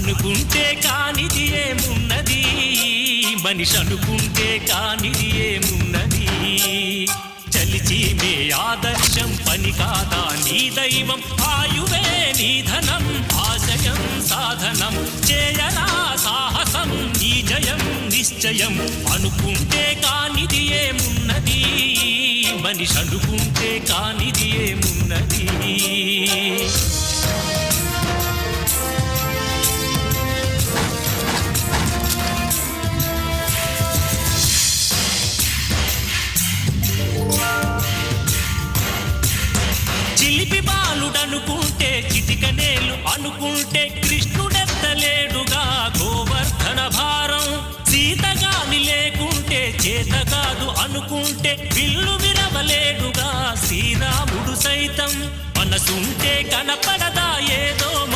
అనుకుంటే కానిది ఏమున్నది, మనిషి అనుకుంటే కానిది ఏమున్నది. చలిచి మే ఆదర్శం పని కాదా నీ దైవం, ఆయువే నీ ధనం ఆశయం సాధనం. చేయరా సాహసం నీ జయం నిశ్చయం. అనుకుంటే కానిది ఏమున్నది, మనిషి అనుకుంటే కానిది ఏమున్నది. చిలిపి బాలుడనుకుంటే చిటికనేలు అనుకుంటే కృష్ణుడెత్తలేడుగా గోవర్ధన భారం. సీతగాని లేకుంటే చేత కాదు అనుకుంటే విల్లు విరవలేడుగా శ్రీరాముడు సైతం. మనసుంటే కనపడదా ఏదో